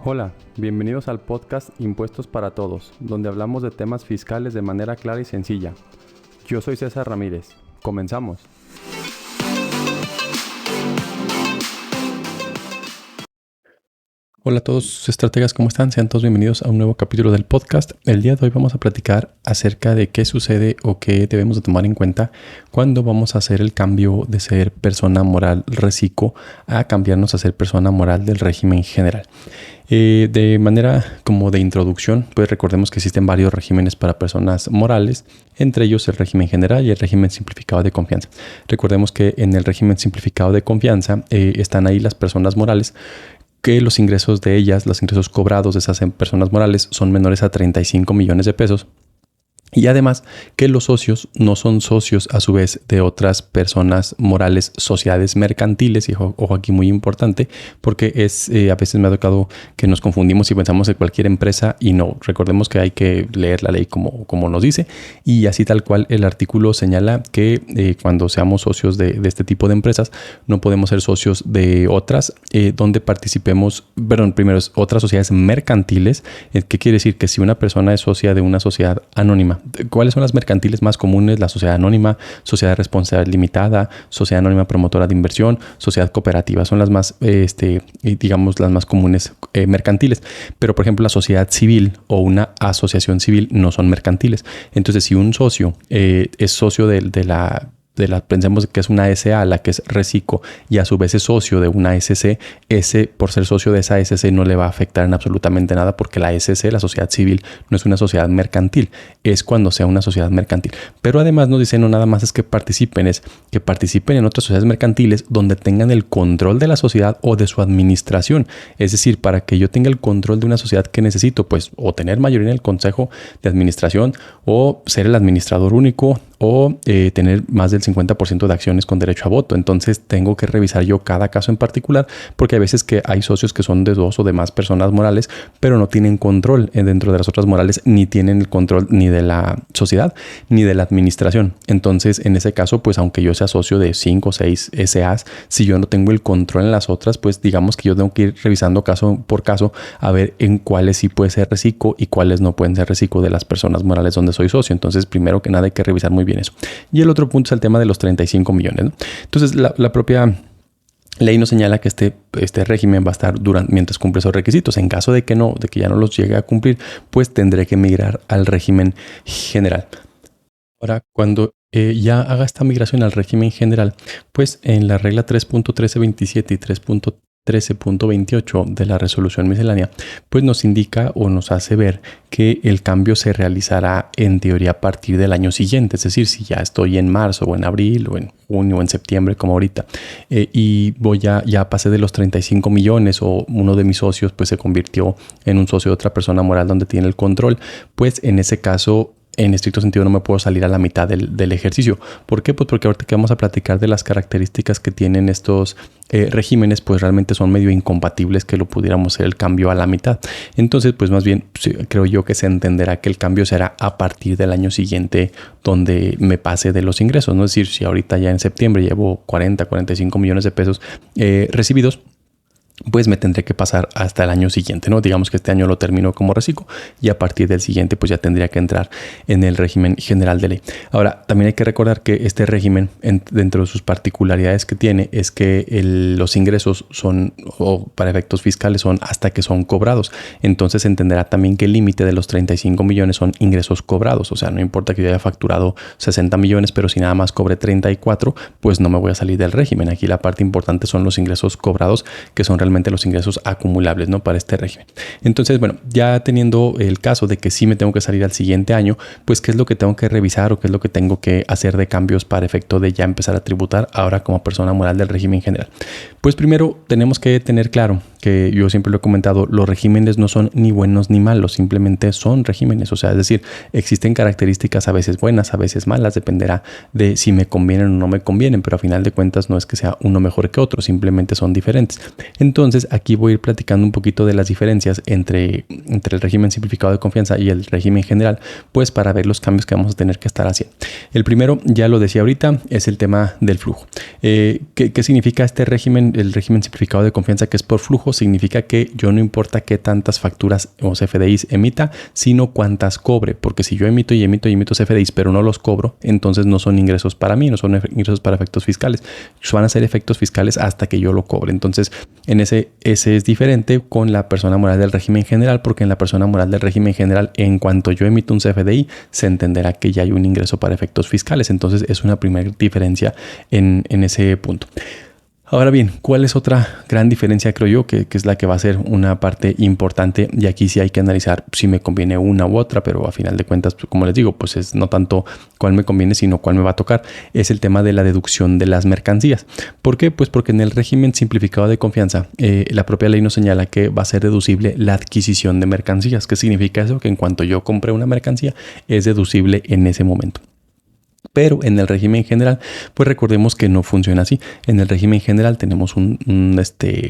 Hola, bienvenidos al podcast Impuestos para Todos, donde hablamos de temas fiscales de manera clara y sencilla. Yo soy César Ramírez. Comenzamos. Hola a todos estrategas, ¿cómo están? Sean todos bienvenidos a un nuevo capítulo del podcast. El día de hoy vamos a platicar acerca de qué sucede o qué debemos de tomar en cuenta cuando vamos a hacer el cambio de ser persona moral reciclo a cambiarnos a ser persona moral del régimen general. De manera como de introducción, pues recordemos que existen varios regímenes para personas morales, entre ellos el régimen general y el régimen simplificado de confianza. Recordemos que en el régimen simplificado de confianza están ahí las personas morales, que los ingresos de ellas, los ingresos cobrados de esas personas morales son menores a 35 millones de pesos. Y además que los socios no son socios a su vez de otras personas morales, sociedades mercantiles, y ojo aquí muy importante, porque a veces me ha tocado que nos confundimos y pensamos en cualquier empresa y no, recordemos que hay que leer la ley como nos dice, y así tal cual el artículo señala que cuando seamos socios de este tipo de empresas no podemos ser socios de otras donde participemos, primero es otras sociedades mercantiles. ¿Qué quiere decir? Que si una persona es socia de una sociedad anónima, ¿cuáles son las mercantiles más comunes? La sociedad anónima, sociedad de responsabilidad limitada, sociedad anónima promotora de inversión, sociedad cooperativa. Son las más, digamos, las más comunes mercantiles. Pero, por ejemplo, la sociedad civil o una asociación civil no son mercantiles. Entonces, si un socio es socio pensemos que es una SA, la que es reciclo, y a su vez es socio de una SC, por ser socio de esa SC no le va a afectar en absolutamente nada, porque la SC, la sociedad civil, no es una sociedad mercantil, es cuando sea una sociedad mercantil. Pero además nos dicen no nada más es que participen en otras sociedades mercantiles donde tengan el control de la sociedad o de su administración. Es decir, para que yo tenga el control de una sociedad, que necesito? Pues o tener mayoría en el consejo de administración, o ser el administrador único, o tener más del 50% de acciones con derecho a voto. Entonces tengo que revisar yo cada caso en particular, porque hay veces que hay socios que son de dos o de más personas morales, pero no tienen control dentro de las otras morales, ni tienen el control ni de la sociedad ni de la administración. Entonces en ese caso, pues aunque yo sea socio de 5 o 6 SAs, si yo no tengo el control en las otras, pues digamos que yo tengo que ir revisando caso por caso a ver en cuáles sí puede ser reciclo y cuáles no pueden ser reciclo de las personas morales donde soy socio. Entonces primero que nada hay que revisar muy bien eso. Y el otro punto es el tema de los 35 millones, ¿no? Entonces la propia ley nos señala que este régimen va a estar mientras cumple esos requisitos. En caso de que ya no los llegue a cumplir, pues tendré que migrar al régimen general. Ahora, cuando ya haga esta migración al régimen general, pues en la regla 3.1327 y 3.13.28 de la resolución miscelánea, pues nos indica o nos hace ver que el cambio se realizará en teoría a partir del año siguiente. Es decir, si ya estoy en marzo o en abril o en junio o en septiembre como ahorita y ya pasé de los 35 millones o uno de mis socios pues se convirtió en un socio de otra persona moral donde tiene el control, pues en ese caso en estricto sentido no me puedo salir a la mitad del ejercicio. ¿Por qué? Pues porque ahorita que vamos a platicar de las características que tienen estos regímenes, pues realmente son medio incompatibles que lo pudiéramos hacer el cambio a la mitad. Entonces, pues más bien creo yo que se entenderá que el cambio será a partir del año siguiente donde me pase de los ingresos, ¿no? Es decir, si ahorita ya en septiembre llevo 45 millones de pesos recibidos, pues me tendré que pasar hasta el año siguiente, ¿no? Digamos que este año lo termino como reciclo y a partir del siguiente pues ya tendría que entrar en el régimen general de ley. Ahora, también hay que recordar que este régimen, dentro de sus particularidades que tiene, es que los ingresos son, o para efectos fiscales, son hasta que son cobrados. Entonces se entenderá también que el límite de los 35 millones son ingresos cobrados. O sea, no importa que yo haya facturado 60 millones, pero si nada más cobre 34, pues no me voy a salir del régimen. Aquí la parte importante son los ingresos cobrados, que son realmente los ingresos acumulables, ¿no? Para este régimen. Entonces, bueno, ya teniendo el caso de que sí me tengo que salir al siguiente año, pues qué es lo que tengo que revisar o qué es lo que tengo que hacer de cambios para efecto de ya empezar a tributar ahora como persona moral del régimen general. Pues primero tenemos que tener claro que yo siempre lo he comentado, los regímenes no son ni buenos ni malos, simplemente son regímenes. O sea, es decir, existen características a veces buenas, a veces malas, dependerá de si me convienen o no me convienen, pero a final de cuentas no es que sea uno mejor que otro, simplemente son diferentes. Entonces aquí voy a ir platicando un poquito de las diferencias entre el régimen simplificado de confianza y el régimen general, pues para ver los cambios que vamos a tener que estar haciendo. El primero, ya lo decía ahorita, es el tema del flujo. ¿Qué significa este régimen, el régimen simplificado de confianza, que es por flujo? significa que yo no importa qué tantas facturas o CFDIs emita, sino cuántas cobre, porque si yo emito y emito y emito CFDIs, pero no los cobro, entonces no son ingresos para mí, no son ingresos para efectos fiscales. Van a ser efectos fiscales hasta que yo lo cobre. Entonces, ese es diferente con la persona moral del régimen general, porque en la persona moral del régimen general, en cuanto yo emito un CFDI, se entenderá que ya hay un ingreso para efectos fiscales. Entonces, es una primera diferencia en ese punto. Ahora bien, ¿cuál es otra gran diferencia, creo yo, que es la que va a ser una parte importante? Y aquí sí hay que analizar si me conviene una u otra, pero a final de cuentas, como les digo, pues es no tanto cuál me conviene, sino cuál me va a tocar. Es el tema de la deducción de las mercancías. ¿Por qué? Pues porque en el régimen simplificado de confianza, la propia ley nos señala que va a ser deducible la adquisición de mercancías. ¿Qué significa eso? Que en cuanto yo compré una mercancía, es deducible en ese momento. Pero en el régimen general, pues recordemos que no funciona así. En el régimen general tenemos un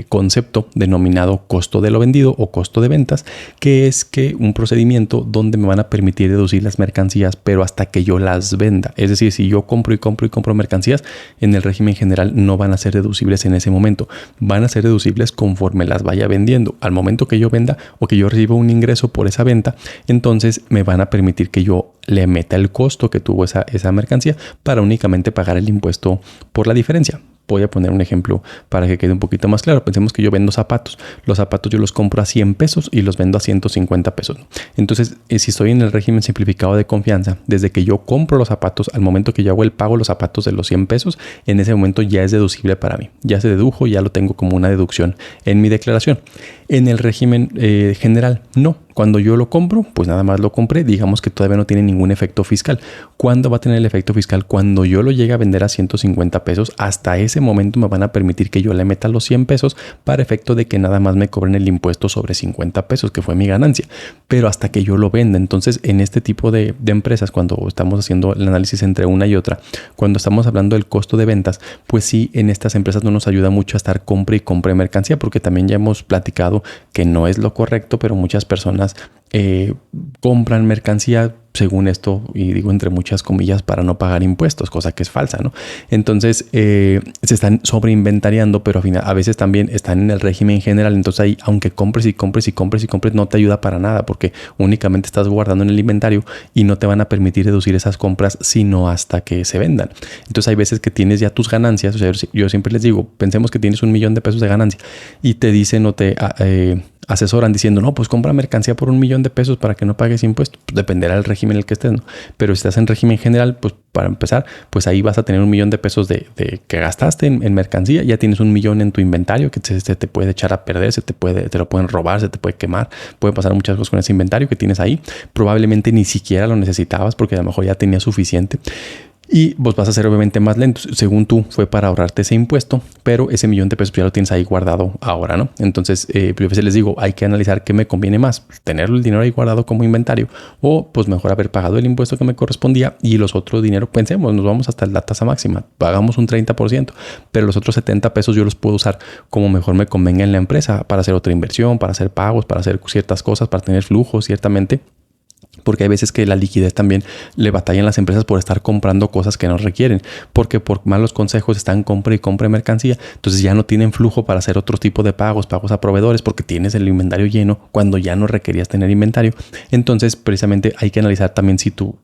concepto denominado costo de lo vendido o costo de ventas, que es que un procedimiento donde me van a permitir deducir las mercancías, pero hasta que yo las venda. Es decir, si yo compro y compro y compro mercancías, en el régimen general no van a ser deducibles en ese momento. Van a ser deducibles conforme las vaya vendiendo. Al momento que yo venda o que yo reciba un ingreso por esa venta, entonces me van a permitir que yo le meta el costo que tuvo esa mercancía para únicamente pagar el impuesto por la diferencia. Voy a poner un ejemplo para que quede un poquito más claro. Pensemos que yo vendo zapatos. Los zapatos yo los compro a 100 pesos y los vendo a 150 pesos. Entonces, si estoy en el régimen simplificado de confianza, desde que yo compro los zapatos, al momento que yo hago el pago de los zapatos de los 100 pesos, en ese momento ya es deducible para mí. Ya se dedujo, ya lo tengo como una deducción en mi declaración. En el régimen general, no. Cuando yo lo compro, pues nada más lo compré. Digamos que todavía no tiene ningún efecto fiscal. ¿Cuándo va a tener el efecto fiscal? Cuando yo lo llegue a vender a 150 pesos. Hasta ese momento me van a permitir que yo le meta los 100 pesos para efecto de que nada más me cobren el impuesto sobre 50 pesos, que fue mi ganancia. Pero hasta que yo lo venda. Entonces, en este tipo de empresas, cuando estamos haciendo el análisis entre una y otra, cuando estamos hablando del costo de ventas, pues sí, en estas empresas no nos ayuda mucho a estar compra y compra de mercancía, porque también ya hemos platicado que no es lo correcto, pero muchas personas compran mercancía según esto, y digo entre muchas comillas, para no pagar impuestos, cosa que es falsa, ¿no? Entonces se están sobreinventariando, pero a veces también están en el régimen general. Entonces ahí, aunque compres y compres y compres y compres, no te ayuda para nada, porque únicamente estás guardando en el inventario y no te van a permitir deducir esas compras sino hasta que se vendan. Entonces hay veces que tienes ya tus ganancias. O sea, yo siempre les digo, pensemos que tienes 1,000,000 de pesos de ganancia y te dicen o te asesoran diciendo, no, pues compra mercancía por 1,000,000 de pesos para que no pagues impuestos. Pues dependerá del régimen en el que estés, ¿no? Pero si estás en régimen general, pues para empezar, pues ahí vas a tener 1,000,000 de pesos que gastaste en mercancía. Ya tienes 1,000,000 en tu inventario que se te puede echar a perder, te lo pueden robar, se te puede quemar, pueden pasar muchas cosas con ese inventario que tienes ahí. Probablemente ni siquiera lo necesitabas porque a lo mejor ya tenías suficiente. Y vos vas a ser obviamente más lento. Según tú, fue para ahorrarte ese impuesto, pero ese 1,000,000 de pesos ya lo tienes ahí guardado ahora, ¿no? Entonces, yo a veces les digo, hay que analizar qué me conviene más, tener el dinero ahí guardado como inventario o pues mejor haber pagado el impuesto que me correspondía y los otros dinero, pensemos, nos vamos hasta la tasa máxima, pagamos un 30%, pero los otros 70 pesos yo los puedo usar como mejor me convenga en la empresa para hacer otra inversión, para hacer pagos, para hacer ciertas cosas, para tener flujo, ciertamente. Porque hay veces que la liquidez también le batallan las empresas por estar comprando cosas que no requieren, porque por malos consejos están compra y compra de mercancía, entonces ya no tienen flujo para hacer otro tipo de pagos a proveedores porque tienes el inventario lleno cuando ya no requerías tener inventario. Entonces precisamente hay que analizar también si tu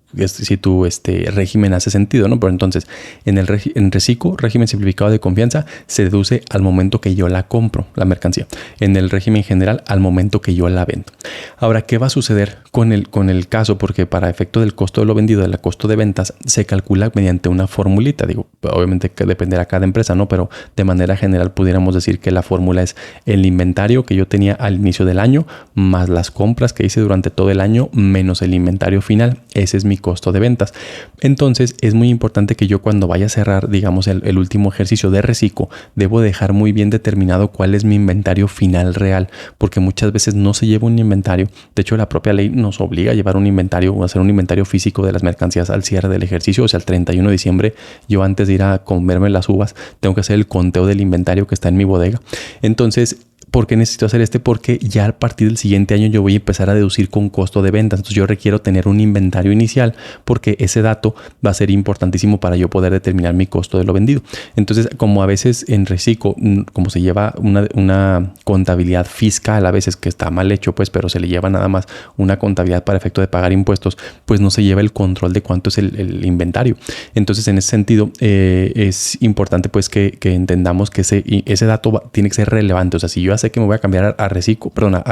régimen hace sentido, ¿no? Pero entonces en Resico, régimen simplificado de confianza, se deduce al momento que yo la compro, la mercancía. En el régimen general, al momento que yo la vendo. Ahora, ¿qué va a suceder con el caso? Porque para efecto del costo de lo vendido, del costo de ventas, se calcula mediante una formulita. Digo, obviamente que dependerá cada empresa, ¿no? Pero de manera general pudiéramos decir que la fórmula es el inventario que yo tenía al inicio del año más las compras que hice durante todo el año menos el inventario final. Ese es mi costo de ventas. Entonces es muy importante que yo cuando vaya a cerrar, digamos, el último ejercicio de Resico, debo dejar muy bien determinado cuál es mi inventario final real, porque muchas veces no se lleva un inventario. De hecho, la propia ley nos obliga a llevar un inventario o hacer un inventario físico de las mercancías al cierre del ejercicio. O sea, el 31 de diciembre, yo antes de ir a comerme las uvas, tengo que hacer el conteo del inventario que está en mi bodega. Entonces, ¿Por qué necesito hacer Porque ya a partir del siguiente año yo voy a empezar a deducir con costo de ventas. Entonces yo requiero tener un inventario inicial porque ese dato va a ser importantísimo para yo poder determinar mi costo de lo vendido. Entonces, como a veces en Recico, como se lleva una contabilidad fiscal, a veces que está mal hecho, pues, pero se le lleva nada más una contabilidad para efecto de pagar impuestos, pues no se lleva el control de cuánto es el inventario. Entonces, en ese sentido, es importante pues que entendamos que ese dato tiene que ser relevante. O sea, si yo ya sé que me voy a cambiar a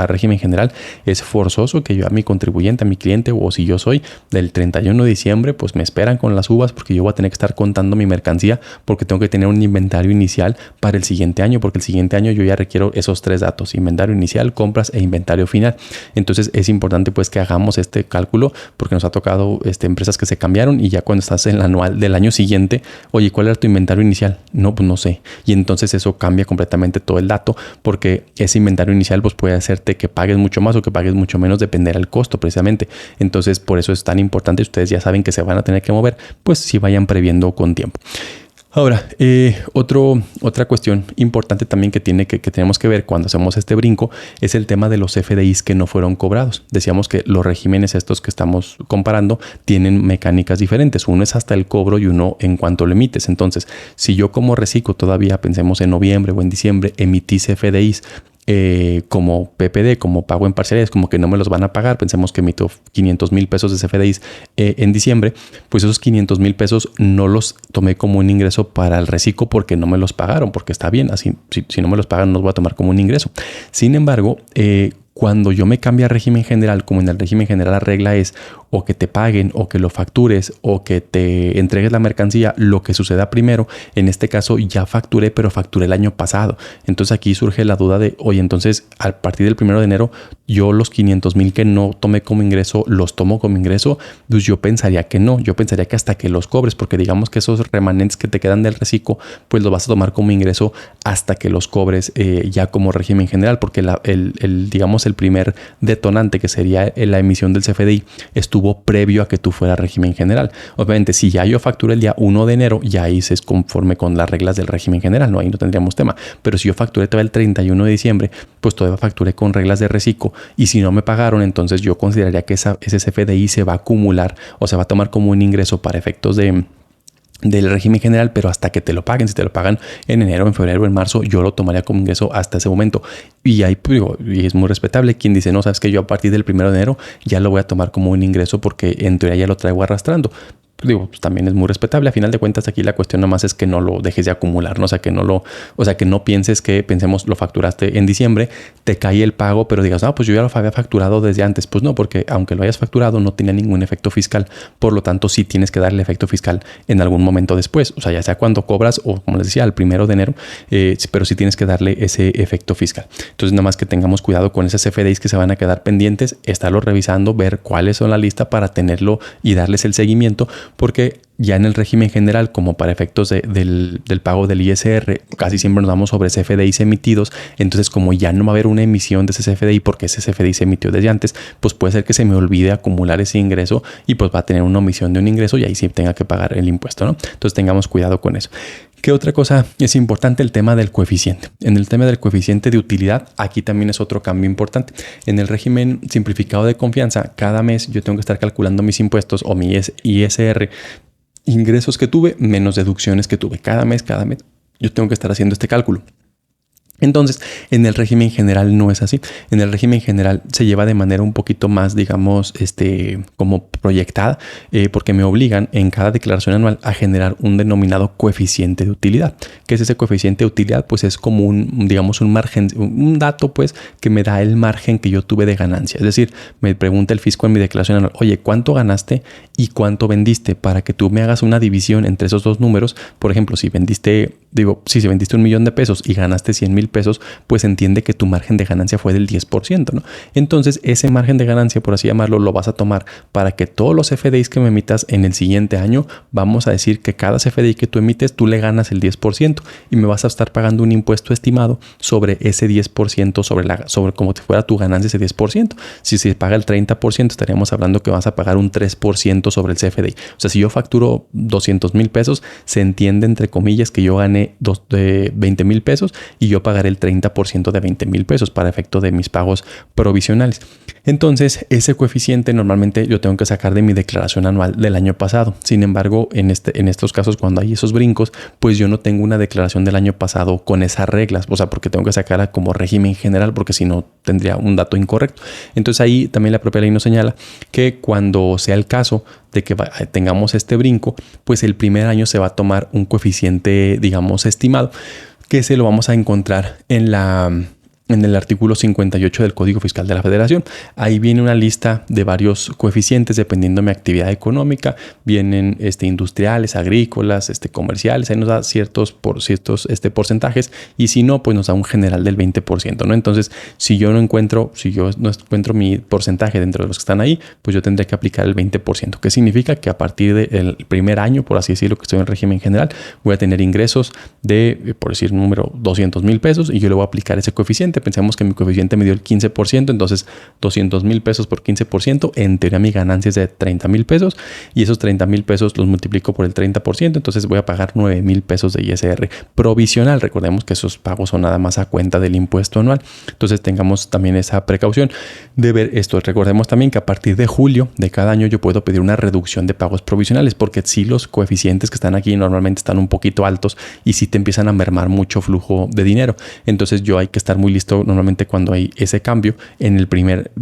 régimen general, es forzoso que yo a mi contribuyente, a mi cliente, o si yo soy del 31 de diciembre, pues me esperan con las uvas porque yo voy a tener que estar contando mi mercancía porque tengo que tener un inventario inicial para el siguiente año, porque el siguiente año yo ya requiero esos 3 datos: inventario inicial, compras e inventario final. Entonces es importante pues que hagamos este cálculo porque nos ha tocado empresas que se cambiaron y ya cuando estás en el anual del año siguiente, oye, ¿cuál era tu inventario inicial? No, pues no sé. Y entonces eso cambia completamente todo el dato porque ese inventario inicial pues puede hacerte que pagues mucho más o que pagues mucho menos, dependerá del costo precisamente. Entonces por eso es tan importante, ustedes ya saben que se van a tener que mover, pues si vayan previendo con tiempo. Ahora, otra cuestión importante también que tenemos que ver cuando hacemos este brinco es el tema de los FDIs que no fueron cobrados. Decíamos que los regímenes estos que estamos comparando tienen mecánicas diferentes. Uno es hasta el cobro y uno en cuanto lo emites. Entonces, si yo como Recico todavía, pensemos en noviembre o en diciembre, emití FDIs como PPD, como pago en parcialidades, como que no me los van a pagar. Pensemos que emito 500,000 pesos de CFDIs en diciembre, pues esos 500,000 pesos no los tomé como un ingreso para el Recico porque no me los pagaron, porque está bien, así si no me los pagan no los voy a tomar como un ingreso. Sin embargo, cuando yo me cambio a régimen general, como en el régimen general la regla es o que te paguen o que lo factures o que te entregues la mercancía, lo que suceda primero. En este caso ya facturé, pero facturé el año pasado. Entonces aquí surge la duda de, oye, entonces a partir del 1 de enero yo los 500,000 que no tomé como ingreso, ¿los tomo como ingreso? Pues yo pensaría que no. Yo pensaría que hasta que los cobres, porque digamos que esos remanentes que te quedan del Recico, pues los vas a tomar como ingreso hasta que los cobres ya como régimen general, porque digamos el primer detonante, que sería la emisión del CFDI, estuvo previo a que tú fueras régimen general. Obviamente, si ya yo facturé el día 1 de enero, ya ahí se es conforme con las reglas del régimen general, ¿no? Ahí no tendríamos tema. Pero si yo facturé todavía el 31 de diciembre, pues todavía facturé con reglas de Recico, y si no me pagaron, entonces yo consideraría que ese CFDI se va a acumular o se va a tomar como un ingreso para efectos del régimen general, pero hasta que te lo paguen. Si te lo pagan en enero, en febrero, en marzo, yo lo tomaría como ingreso hasta ese momento. Y ahí y es muy respetable quien dice, no, sabes que yo a partir del 1 de enero ya lo voy a tomar como un ingreso porque en teoría ya lo traigo arrastrando. Pues también es muy respetable. A final de cuentas, aquí la cuestión nomás es que no lo dejes de acumular, ¿no? O sea, que no pienses que, pensemos, lo facturaste en diciembre, te cae el pago, pero digas, pues yo ya lo había facturado desde antes. Pues no, porque aunque lo hayas facturado, no tiene ningún efecto fiscal. Por lo tanto, sí tienes que darle efecto fiscal en algún momento después. O sea, ya sea cuando cobras o, como les decía, al 1 de enero, pero sí tienes que darle ese efecto fiscal. Entonces, nada más que tengamos cuidado con esos CFDIs que se van a quedar pendientes, estarlos revisando, ver cuáles son la lista para tenerlo y darles el seguimiento. Porque ya en el régimen general, como para efectos del pago del ISR, casi siempre nos vamos sobre CFDIs emitidos. Entonces, como ya no va a haber una emisión de ese CFDI porque ese CFDI se emitió desde antes, pues puede ser que se me olvide acumular ese ingreso y pues va a tener una omisión de un ingreso y ahí sí tenga que pagar el impuesto, ¿no? Entonces tengamos cuidado con eso. ¿Qué otra cosa es importante? El tema del coeficiente. En el tema del coeficiente de utilidad, aquí también es otro cambio importante. En el régimen simplificado de confianza, cada mes yo tengo que estar calculando mis impuestos o mi ISR, ingresos que tuve menos deducciones que tuve. Cada mes, yo tengo que estar haciendo este cálculo. Entonces, en el régimen general no es así. En el régimen general se lleva de manera un poquito más, digamos, como proyectada, porque me obligan en cada declaración anual a generar un denominado coeficiente de utilidad. ¿Qué es ese coeficiente de utilidad? Pues es como un margen, un dato, pues, que me da el margen que yo tuve de ganancia. Es decir, me pregunta el fisco en mi declaración anual, oye, ¿cuánto ganaste y cuánto vendiste? Para que tú me hagas una división entre esos dos números. Por ejemplo, si vendiste 1,000,000 de pesos y ganaste 100,000 pesos, pues entiende que tu margen de ganancia fue del 10%, ¿no? Entonces, ese margen de ganancia, por así llamarlo, lo vas a tomar para que todos los FDIs que me emitas en el siguiente año, vamos a decir que cada CFDI que tú emites, tú le ganas el 10% y me vas a estar pagando un impuesto estimado sobre ese 10%, sobre como si fuera tu ganancia ese 10%. Si se paga el 30%, estaríamos hablando que vas a pagar un 3% sobre el CFDI. O sea, si yo facturo 200,000 pesos, se entiende, entre comillas, que yo gané gane de 20,000 pesos y yo pagaré el 30% de 20,000 pesos para efecto de mis pagos provisionales. Entonces, ese coeficiente normalmente yo tengo que sacar de mi declaración anual del año pasado. Sin embargo, en estos casos, cuando hay esos brincos, pues yo no tengo una declaración del año pasado con esas reglas, o sea, porque tengo que sacarla como régimen general, porque si no tendría un dato incorrecto. Entonces ahí también la propia ley nos señala que cuando sea el caso de que tengamos este brinco, pues el primer año se va a tomar un coeficiente, digamos, estimado, que se lo vamos a encontrar en el artículo 58 del Código Fiscal de la Federación. Ahí viene una lista de varios coeficientes dependiendo de mi actividad económica. Vienen industriales, agrícolas, comerciales. Ahí nos da ciertos porcentajes, y si no, pues nos da un general del 20%, ¿no? Entonces, si yo no encuentro mi porcentaje dentro de los que están ahí, pues yo tendré que aplicar el 20%. ¿Qué significa? Que a partir del primer año, por así decirlo, que estoy en régimen general, voy a tener ingresos de, por decir un número, 200,000 pesos, y yo le voy a aplicar ese coeficiente. Pensemos que mi coeficiente me dio el 15%, entonces 200,000 pesos por 15%, en teoría mi ganancia es de 30,000 pesos, y esos 30,000 pesos los multiplico por el 30%, entonces voy a pagar 9,000 pesos de ISR provisional. Recordemos que esos pagos son nada más a cuenta del impuesto anual, entonces tengamos también esa precaución de ver esto. Recordemos también que a partir de julio de cada año yo puedo pedir una reducción de pagos provisionales, porque si los coeficientes que están aquí normalmente están un poquito altos y si te empiezan a mermar mucho flujo de dinero, entonces yo hay que estar muy listo normalmente cuando hay ese cambio en el primer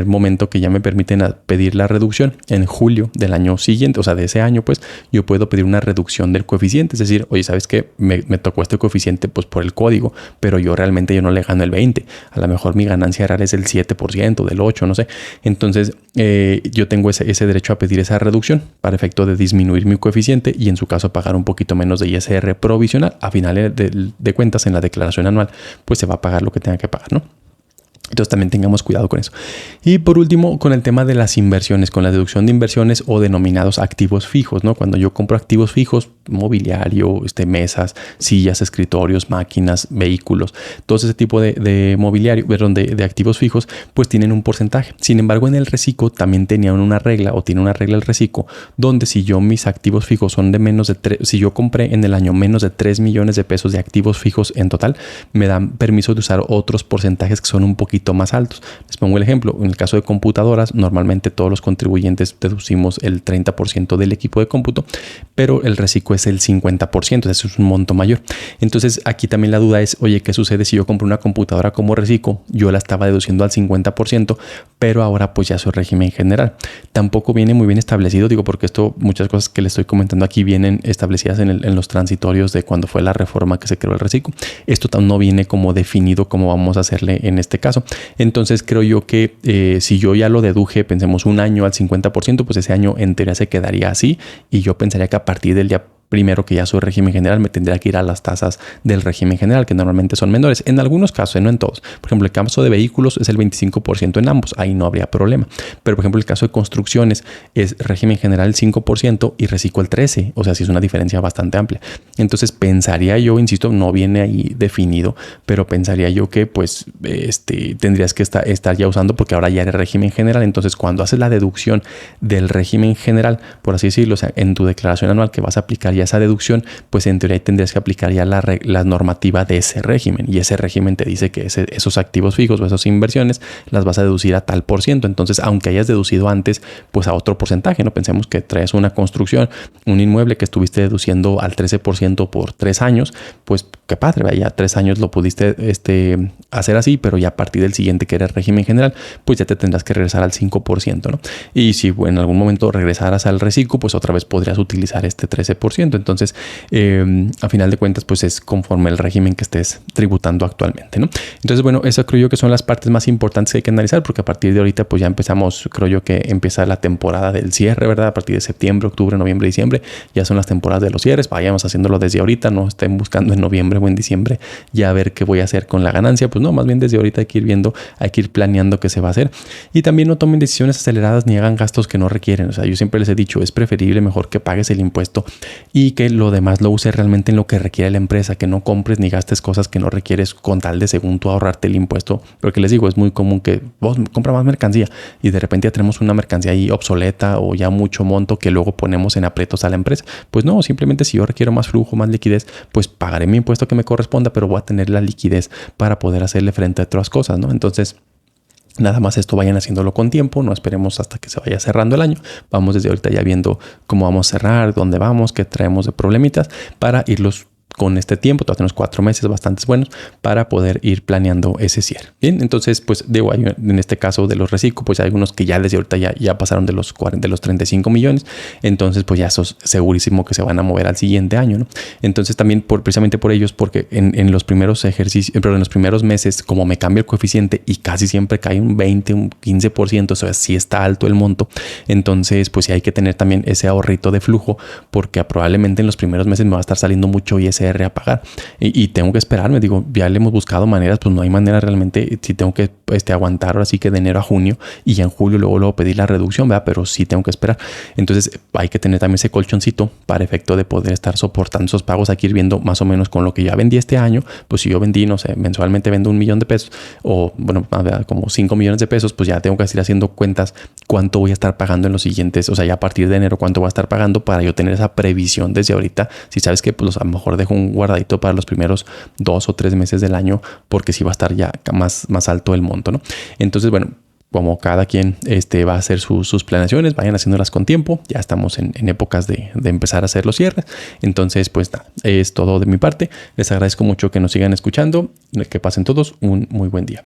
momento que ya me permiten pedir la reducción en julio del año siguiente, o sea, de ese año, pues yo puedo pedir una reducción del coeficiente. Es decir, oye, ¿sabes qué? Me tocó este coeficiente pues por el código, pero yo no le gano el 20. A lo mejor mi ganancia real es el 7%, del 8%, no sé. Entonces, yo tengo ese derecho a pedir esa reducción para efecto de disminuir mi coeficiente y en su caso pagar un poquito menos de ISR provisional. A finales de cuentas, en la declaración anual, pues se va a pagar lo que tenga que pagar, ¿no? Entonces también tengamos cuidado con eso. Y por último, con el tema de las inversiones, con la deducción de inversiones o denominados activos fijos, ¿no? Cuando yo compro activos fijos, mobiliario, mesas, sillas, escritorios, máquinas, vehículos, todo ese tipo de mobiliario, de activos fijos, pues tienen un porcentaje. Sin embargo, en el reciclo también tiene una regla el reciclo, donde si mis activos fijos son de menos de 3, si yo compré en el año menos de 3 millones de pesos de activos fijos en total, me dan permiso de usar otros porcentajes que son un poquito más altos. Les pongo el ejemplo. En el caso de computadoras, normalmente todos los contribuyentes deducimos el 30% del equipo de cómputo, pero el reciclo es el 50%, eso es un monto mayor. Entonces aquí también la duda es, oye, ¿qué sucede si yo compro una computadora como reciclo? Yo la estaba deduciendo al 50%, pero ahora pues ya soy régimen general. Tampoco viene muy bien establecido, porque muchas cosas que les estoy comentando aquí vienen establecidas en los transitorios de cuando fue la reforma que se creó el reciclo. Esto no viene como definido cómo vamos a hacerle en este caso. Entonces creo yo que si yo ya lo deduje, pensemos un año al 50%, pues ese año en teoría se quedaría así, y yo pensaría que a partir del día primero que ya soy régimen general me tendría que ir a las tasas del régimen general, que normalmente son menores en algunos casos, no en todos. Por ejemplo, el caso de vehículos es el 25% en ambos, ahí no habría problema. Pero por ejemplo, el caso de construcciones es régimen general el 5% y reciclo el 13%, o sea, sí es una diferencia bastante amplia. Entonces pensaría yo, insisto, no viene ahí definido, pero pensaría yo que pues tendrías que estar ya usando, porque ahora ya eres régimen general. Entonces cuando haces la deducción del régimen general, por así decirlo, o sea, en tu declaración anual que vas a aplicar ya esa deducción, pues en teoría tendrías que aplicar ya la normativa de ese régimen, y ese régimen te dice que esos activos fijos o esas inversiones las vas a deducir a tal por ciento. Entonces, aunque hayas deducido antes, pues a otro porcentaje, ¿no? Pensemos que traes una construcción, un inmueble que estuviste deduciendo al 13% por 3 años, pues qué padre, ya 3 años lo pudiste hacer así, pero ya a partir del siguiente, que eres régimen general, pues ya te tendrás que regresar al 5%, ¿no? Y si en algún momento regresaras al reciclo, pues otra vez podrías utilizar este 13%. Entonces, a final de cuentas, pues es conforme el régimen que estés tributando actualmente, ¿no? Entonces, bueno, eso creo yo que son las partes más importantes que hay que analizar, porque a partir de ahorita, pues ya empezamos, creo yo que empieza la temporada del cierre, ¿verdad? A partir de septiembre, octubre, noviembre, diciembre, ya son las temporadas de los cierres. Vayamos haciéndolo desde ahorita, no estén buscando en noviembre o en diciembre ya a ver qué voy a hacer con la ganancia. Pues no, más bien desde ahorita hay que ir viendo, hay que ir planeando qué se va a hacer. Y también no tomen decisiones aceleradas ni hagan gastos que no requieren. O sea, yo siempre les he dicho, es preferible mejor que pagues el impuesto y que lo demás lo uses realmente en lo que requiere la empresa, que no compres ni gastes cosas que no requieres con tal de según tú ahorrarte el impuesto. Porque les digo, es muy común que vos compra más mercancía y de repente ya tenemos una mercancía ahí obsoleta o ya mucho monto que luego ponemos en aprietos a la empresa. Pues no, simplemente si yo requiero más flujo, más liquidez, pues pagaré mi impuesto que me corresponda, pero voy a tener la liquidez para poder hacerle frente a otras cosas, ¿no? Entonces, nada más esto vayan haciéndolo con tiempo, no esperemos hasta que se vaya cerrando el año. Vamos desde ahorita ya viendo cómo vamos a cerrar, dónde vamos, qué traemos de problemitas para irlos con este tiempo. Todavía tenemos 4 meses bastantes buenos para poder ir planeando ese cierre. Bien, entonces pues digo, en este caso de los reciclos, pues hay algunos que ya desde ahorita ya pasaron de los 35 millones. Entonces pues ya eso es segurísimo que se van a mover al siguiente año, ¿no? Entonces también precisamente por ellos, porque en los primeros ejercicios, pero en los primeros meses, como me cambia el coeficiente y casi siempre cae un 20, un 15%, o sea, sí está alto el monto. Entonces pues sí hay que tener también ese ahorrito de flujo, porque probablemente en los primeros meses me va a estar saliendo mucho ISR a pagar y tengo que esperarme. Digo, ya le hemos buscado maneras, pues no hay manera realmente. Si tengo que aguantar ahora sí que de enero a junio y ya en julio luego pedir la reducción, ¿verdad? Pero sí tengo que esperar. Entonces hay que tener también ese colchoncito para efecto de poder estar soportando esos pagos. Aquí ir viendo más o menos con lo que ya vendí este año. Pues si yo vendí, no sé, mensualmente vendo 1 millón de pesos o bueno, como 5 millones de pesos, pues ya tengo que ir haciendo cuentas cuánto voy a estar pagando en los siguientes, o sea, ya a partir de enero cuánto voy a estar pagando para yo tener esa previsión desde ahorita. Si sabes que pues a lo mejor dejo un guardadito para los primeros 2 o 3 meses del año, porque sí va a estar ya más alto el monto, ¿no? Entonces, bueno, como cada quien va a hacer sus planeaciones, vayan haciéndolas con tiempo. Ya estamos en épocas de empezar a hacer los cierres. Entonces, pues nada, es todo de mi parte. Les agradezco mucho que nos sigan escuchando. Que pasen todos un muy buen día.